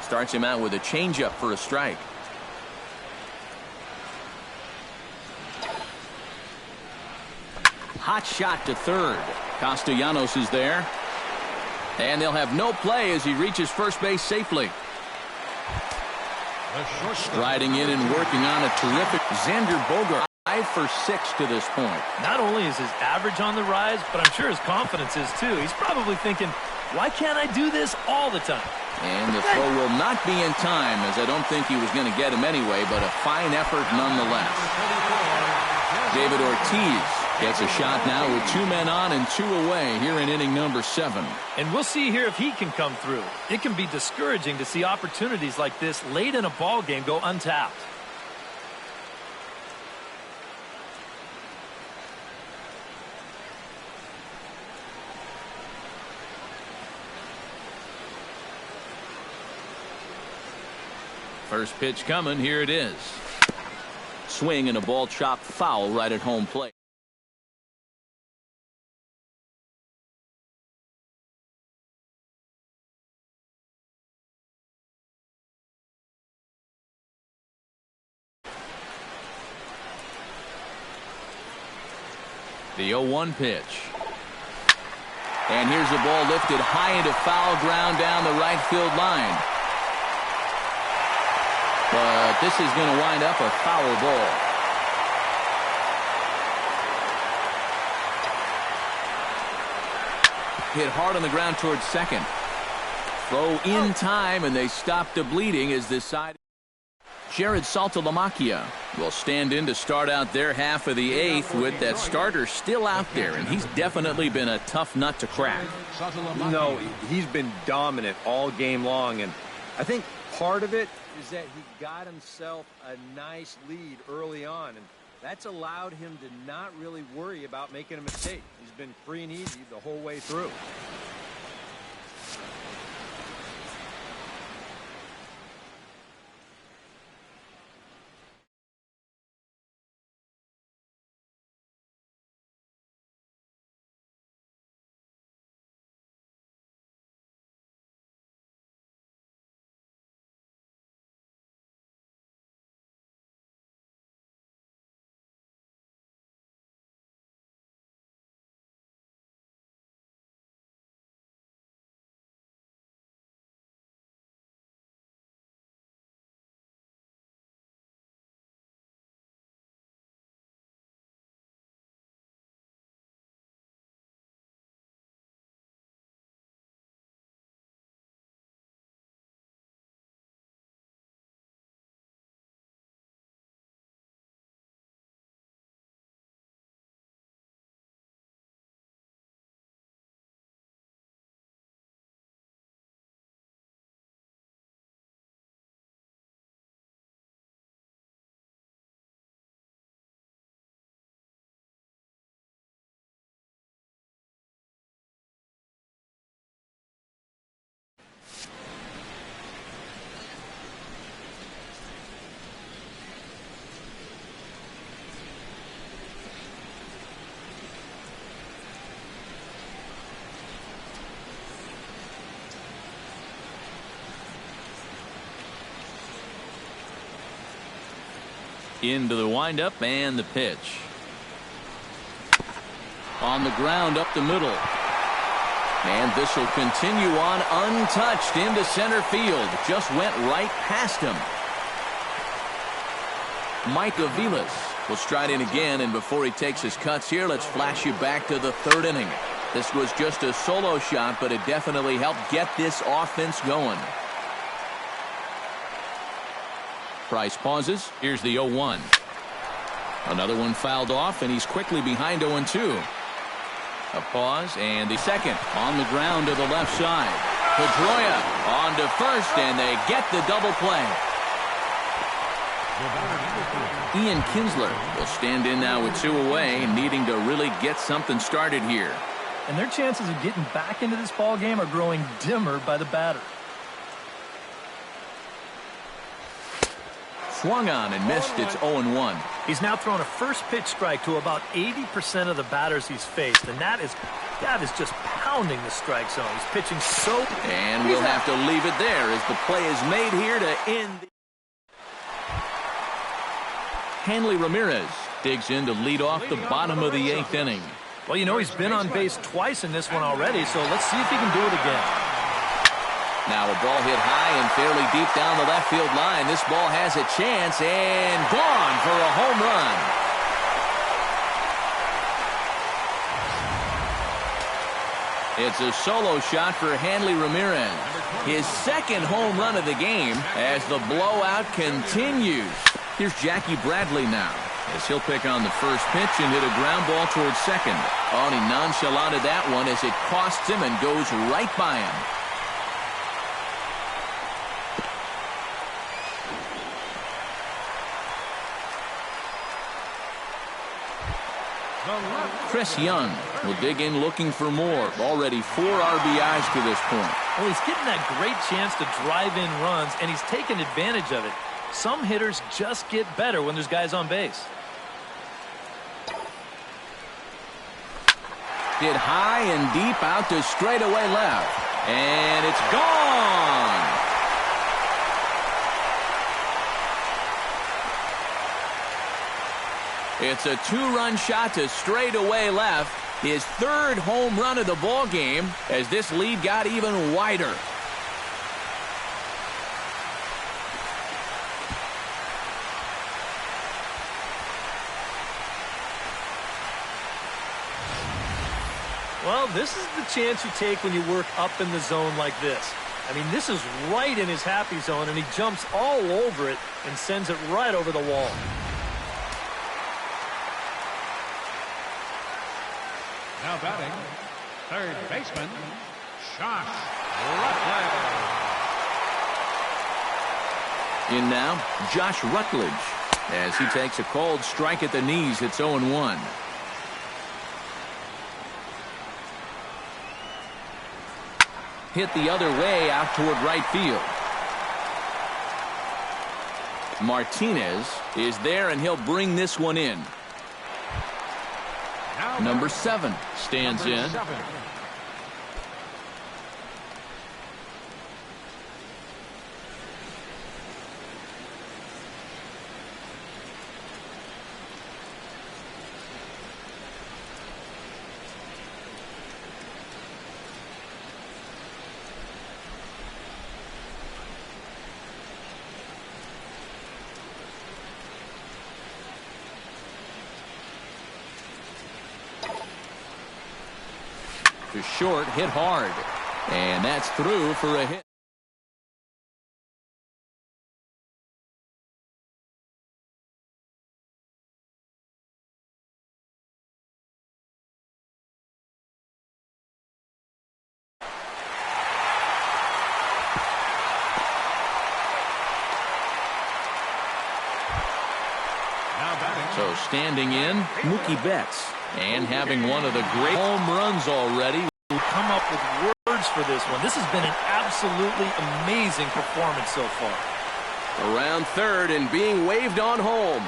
Starts him out with a changeup for a strike. Hot shot to third. Castellanos is there. And they'll have no play as he reaches first base safely. Striding in and working on a terrific Xander Bogaerts. 5 for 6 to this point. Not only is his average on the rise, but I'm sure his confidence is too. He's probably thinking, why can't I do this all the time? And the throw will not be in time, as I don't think he was going to get him anyway, but a fine effort nonetheless. David Ortiz gets a shot now with 2 men on and 2 away here in inning number 7. And we'll see here if he can come through. It can be discouraging to see opportunities like this late in a ball game go untapped. First pitch coming. Here it is. Swing and a ball chopped foul right at home plate. The 0-1 pitch. And here's the ball lifted high into foul ground down the right field line. But this is going to wind up a foul ball. Hit hard on the ground towards second. Throw in time, and they stop the bleeding as this side. Jared Saltalamacchia will stand in to start out their half of the 8th with that starter still out there, and he's definitely been a tough nut to crack. No, he's been dominant all game long, and I think part of it is that he got himself a nice lead early on, and that's allowed him to not really worry about making a mistake. He's been free and easy the whole way through. Into the windup and the pitch. On the ground up the middle. And this will continue on untouched into center field. Just went right past him. Mike Aviles will stride in again, and before he takes his cuts here, let's flash you back to the 3rd inning. This was just a solo shot, but it definitely helped get this offense going. Price pauses. Here's the 0-1. Another one fouled off, and he's quickly behind 0-2. A pause, and the second on the ground to the left side. Pedroia on to first, and they get the double play. Ian Kinsler will stand in now with 2 away, needing to really get something started here. And their chances of getting back into this ball game are growing dimmer by the batter. Swung on and missed. It's 0-1. He's now thrown a first pitch strike to about 80% of the batters he's faced, and that is God is just pounding the strike zone. He's pitching so... And we'll have to leave it there as the play is made here to end. Hanley Ramirez digs in to lead off the bottom of the 8th inning. Well, you know, he's been on base twice in this one already, so let's see if he can do it again. Now a ball hit high and fairly deep down the left field line. This ball has a chance and gone for a home run. It's a solo shot for Hanley Ramirez. His second home run of the game as the blowout continues. Here's Jackie Bradley now, as he'll pick on the first pitch and hit a ground ball towards second. Oh, and he nonchalanted that one as it costs him and goes right by him. Chris Young will dig in looking for more. Already 4 RBIs to this point. Well, he's getting that great chance to drive in runs, and he's taking advantage of it. Some hitters just get better when there's guys on base. Hit high and deep out to straightaway left. And it's gone. It's a 2-run shot to straightaway left. His 3rd home run of the ball game as this lead got even wider. Well, this is the chance you take when you work up in the zone like this. I mean, this is right in his happy zone, and he jumps all over it and sends it right over the wall. Now batting, third baseman, Josh Rutledge. In now, Josh Rutledge, as he takes a cold strike at the knees. It's 0-1. Hit the other way out toward right field. Martinez is there, and he'll bring this one in. Number 7 stands in. To short, hit hard, and that's through for a hit. So standing in, Mookie Betts. And having one of the great home runs already. We'll come up with words for this one. This has been an absolutely amazing performance so far. Around third and being waved on home.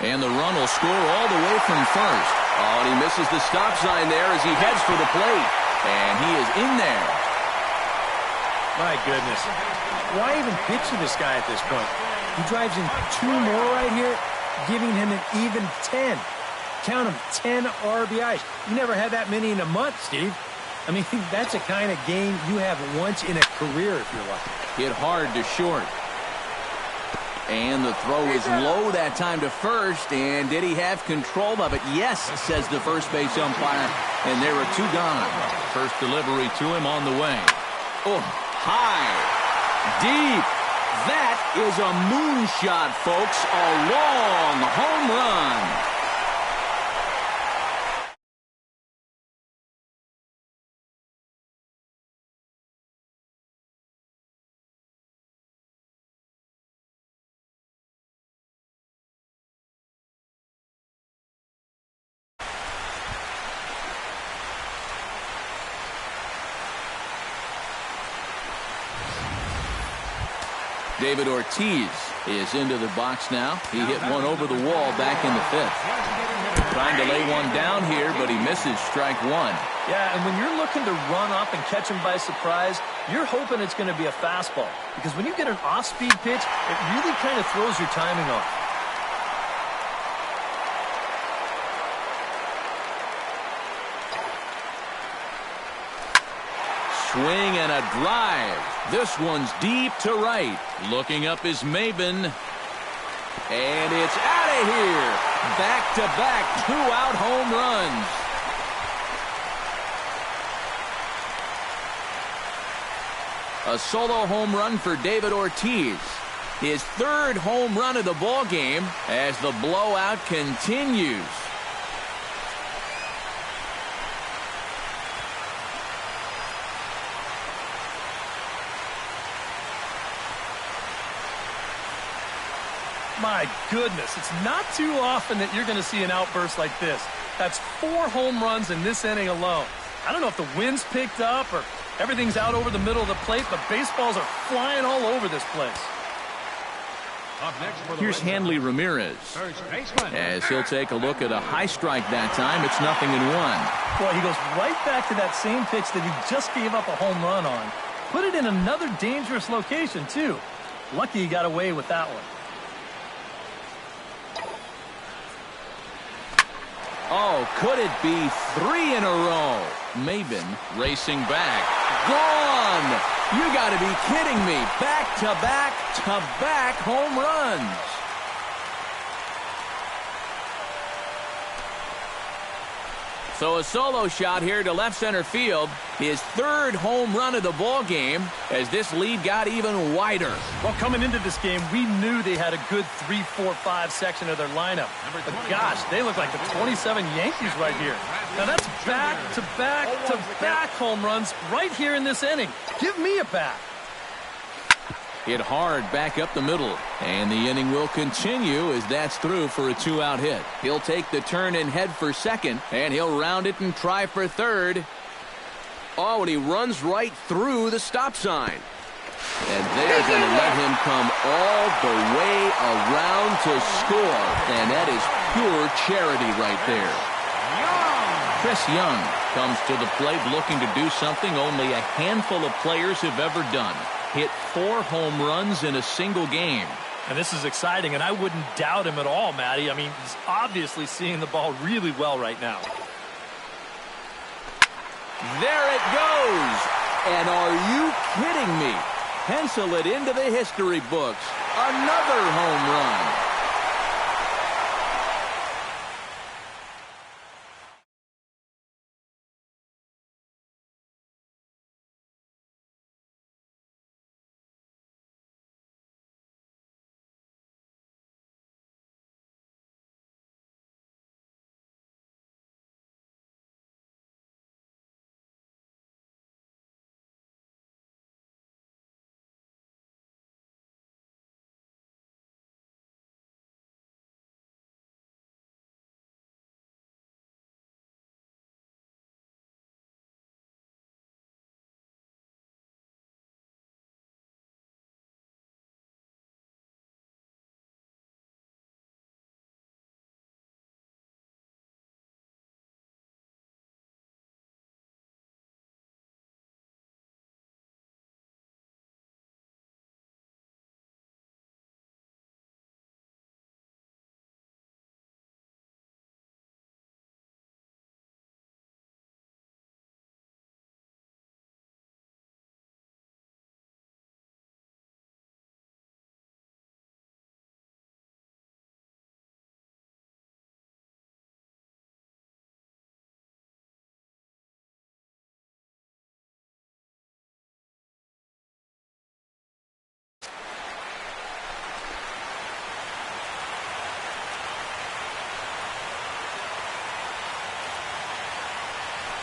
And the run will score all the way from first. Oh, and he misses the stop sign there as he heads for the plate. And he is in there. My goodness. Why even pitch to this guy at this point? He drives in 2 more right here, giving him an even 10. Count them, 10 RBIs. You never had that many in a month, Steve. I mean, that's a kind of game you have once in a career if you're lucky. Hit hard to short. And the throw is low that time to first. And did he have control of it? Yes, says the first base umpire. And there are 2 gone. First delivery to him on the way. Oh, high, deep. That is a moonshot, folks. A long home run. David Ortiz is into the box now. He hit one over the wall back in the 5th. Trying to lay one down here, but he misses strike one. Yeah, and when you're looking to run up and catch him by surprise, you're hoping it's going to be a fastball. Because when you get an off-speed pitch, it really kind of throws your timing off. Swing and a drive. This one's deep to right. Looking up is Maybin. And it's out of here. Back-to-back 2-out home runs. A solo home run for David Ortiz. His 3rd home run of the ball game as the blowout continues. My goodness, it's not too often that you're going to see an outburst like this. That's 4 home runs in this inning alone. I don't know if the wind's picked up or everything's out over the middle of the plate, but baseballs are flying all over this place. Up next for the Here's Hanley Ramirez first baseman. as he'll take a look at a high strike that time. It's 0-1. Boy, he goes right back to that same pitch that he just gave up a home run on. Put it in another dangerous location, too. Lucky he got away with that one. Oh, could it be 3 in a row? Maybin racing back. Gone! You got to be kidding me. Back-to-back-to-back home runs. So a solo shot here to left center field. His 3rd home run of the ball game as this lead got even wider. Well, coming into this game, we knew they had a good 3, 4, 5 section of their lineup. But gosh, they look like the 27 Yankees right here. Now that's back-to-back-to-back home runs right here in this inning. Give me a bat. Hit hard back up the middle. And the inning will continue as that's through for a 2-out hit. He'll take the turn and head for second. And he'll round it and try for third. Oh, and he runs right through the stop sign. And they're going to let him come all the way around to score. And that is pure charity right there. Chris Young comes to the plate looking to do something only a handful of players have ever done. Hit 4 home runs in a single game. And this is exciting, and I wouldn't doubt him at all, Matty. I mean, he's obviously seeing the ball really well right now. There it goes. And are you kidding me? Pencil it into the history books. Another home run.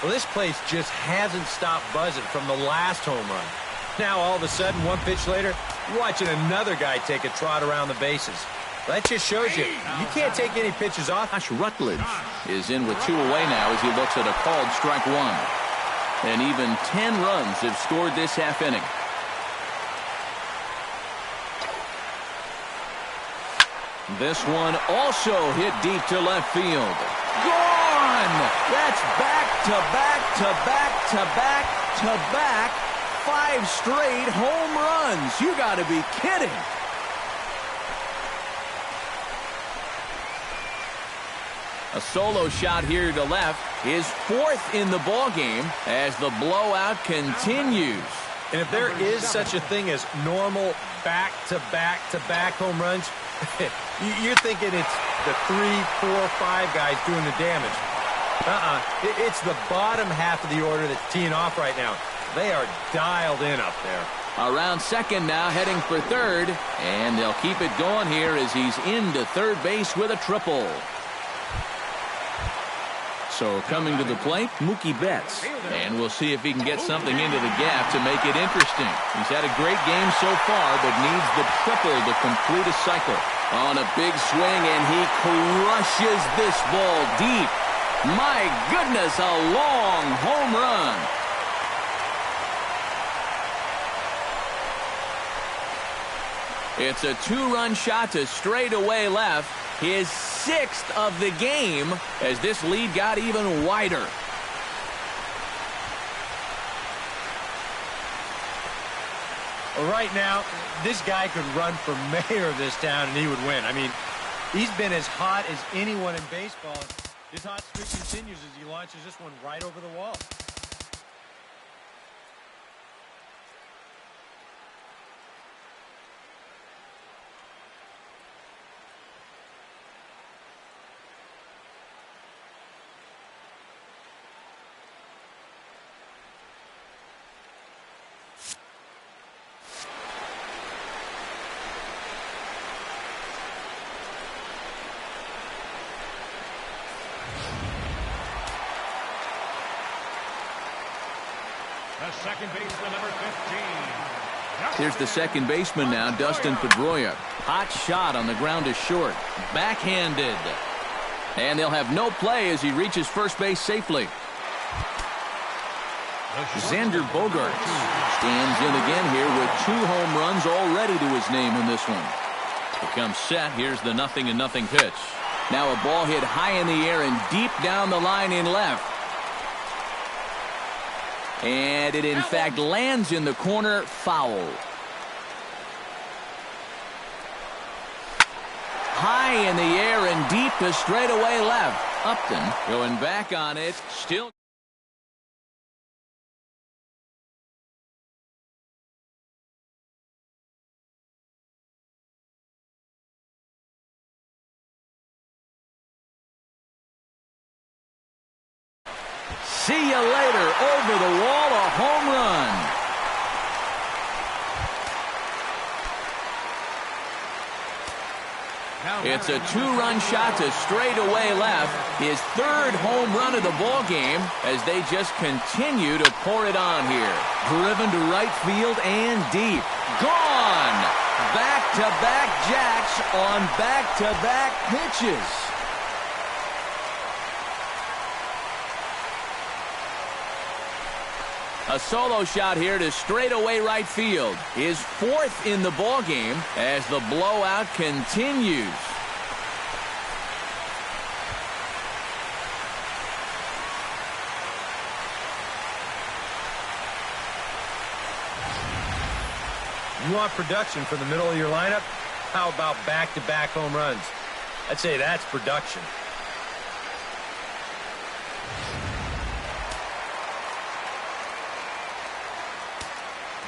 Well, this place just hasn't stopped buzzing from the last home run. Now, all of a sudden, 1 pitch later, you're watching another guy take a trot around the bases. That just shows you can't take any pitches off. Josh Rutledge is in with 2 away now as he looks at a called strike 1. And even 10 runs have scored this half inning. This one also hit deep to left field. Gone! That's back-to-back-to-back-to-back-to-back 5 straight home runs. You got to be kidding. A solo shot here to left, his 4th in the ballgame as the blowout continues. And if there is such a thing as normal back-to-back-to-back home runs, you're thinking it's the 3, 4, 5 guys doing the damage. It's the bottom half of the order that's teeing off right now. They are dialed in up there. Around second now, heading for third, and they'll keep it going here as he's into third base with a triple. So coming to the plate, Mookie Betts. And we'll see if he can get something into the gap to make it interesting. He's had a great game so far, but needs the triple to complete a cycle. On a big swing, and he crushes this ball deep. My goodness, a long home run. It's a 2-run shot to straightaway left. His 6th of the game as this lead got even wider. Well, right now, this guy could run for mayor of this town and he would win. I mean, he's been as hot as anyone in baseball. His hot streak continues as he launches this one right over the wall. The second baseman, number 15. Here's the second baseman now, Dustin Pedroia. Hot shot on the ground is short. Backhanded. And they'll have no play as he reaches first base safely. Xander Bogaerts stands in again here with 2 home runs already to his name in this one. Becomes set. Here's the 0-0 pitch. Now a ball hit high in the air and deep down the line in left. And it, in fact, lands in the corner, foul. High in the air and deep to straightaway left. Upton going back on it, still. See you later. Over the wall, a home run. It's a 2-run shot to straightaway left. His 3rd home run of the ball game as they just continue to pour it on here. Driven to right field and deep. Gone. Back-to-back jacks on back-to-back pitches. A solo shot here to straightaway right field. His 4th in the ballgame as the blowout continues. You want production for the middle of your lineup? How about back-to-back home runs? I'd say that's production.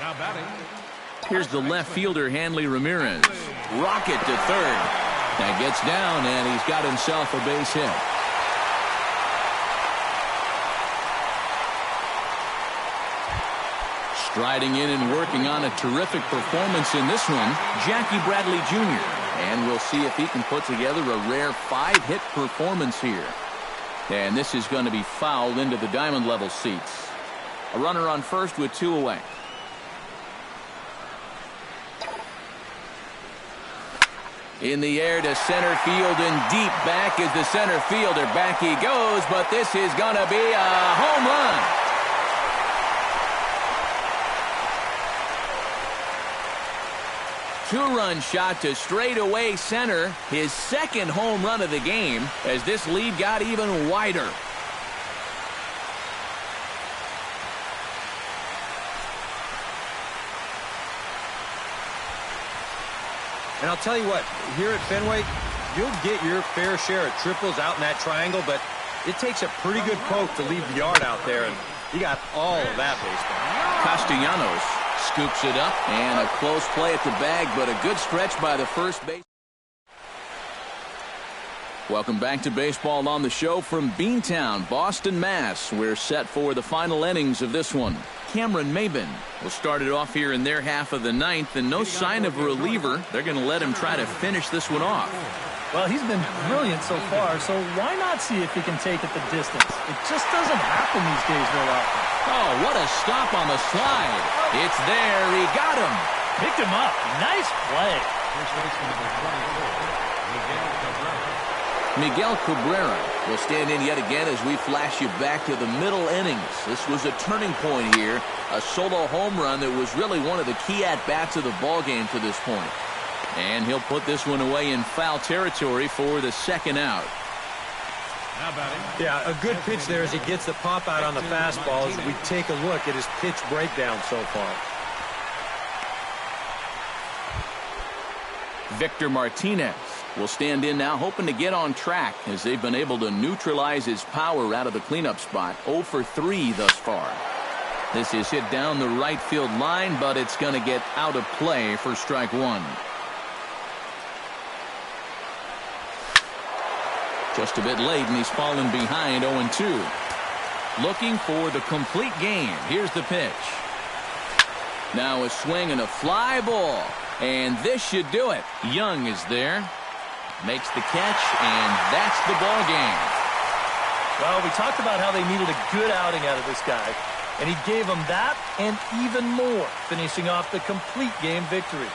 Now batting. Here's the left fielder, Hanley Ramirez. Rocket to third. That gets down, and he's got himself a base hit. Striding in and working on a terrific performance in this one, Jackie Bradley Jr. And we'll see if he can put together a rare 5-hit performance here. And this is going to be fouled into the diamond level seats. A runner on first with 2 away. In the air to center field and deep back is the center fielder. Back he goes, but this is going to be a home run. Two-run shot to straightaway center. His second home run of the game as this lead got even wider. And I'll tell you what, here at Fenway, you'll get your fair share of triples out in that triangle, but it takes a pretty good poke to leave the yard out there, and you got all of that baseball. Castellanos scoops it up, and a close play at the bag, but a good stretch by the first base. Welcome back to Baseball on the Show from Beantown, Boston, Mass. We're set for the final innings of this one. Cameron Maybin will start it off here in their half of the ninth, and no sign of a reliever. They're going to let him try to finish this one off. Well, he's been brilliant so far, so why not see if he can take it the distance? It just doesn't happen these days very often. Oh, what a stop on the slide. It's there. He got him. Picked him up. Nice play. Miguel Cabrera will stand in yet again as we flash you back to the middle innings. This was a turning point here. A solo home run that was really one of the key at-bats of the ballgame to this point. And he'll put this one away in foul territory for the second out. Yeah, a good pitch there as he gets the pop out on the fastball as we take a look at his pitch breakdown so far. Victor Martinez will stand in now, hoping to get on track as they've been able to neutralize his power out of the cleanup spot. 0 for 3 thus far. This is hit down the right field line, but it's going to get out of play for strike one. Just a bit late, and he's fallen behind 0-2. Looking for the complete game. Here's the pitch. Now a swing and a fly ball. And this should do it. Young is there. Makes the catch, and that's the ball game. Well, we talked about how they needed a good outing out of this guy, and he gave them that and even more, finishing off the complete game victory.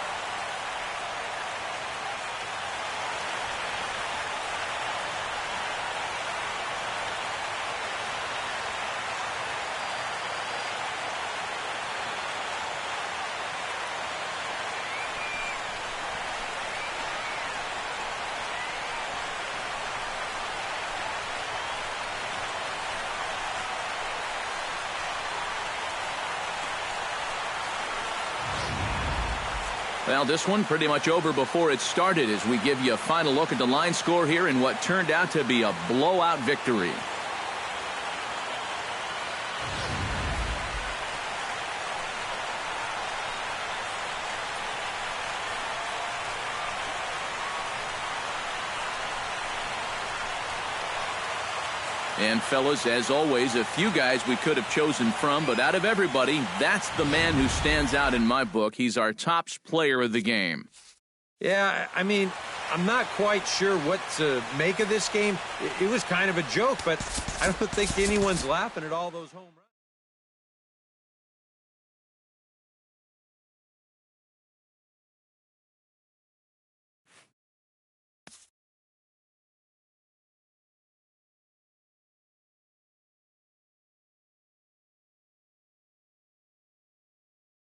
Well, this one pretty much over before it started as we give you a final look at the line score here in what turned out to be a blowout victory. And fellas, as always, a few guys we could have chosen from, but out of everybody, that's the man who stands out in my book. He's our top player of the game. Yeah, I mean, I'm not quite sure what to make of this game. It was kind of a joke, but I don't think anyone's laughing at all those home runs.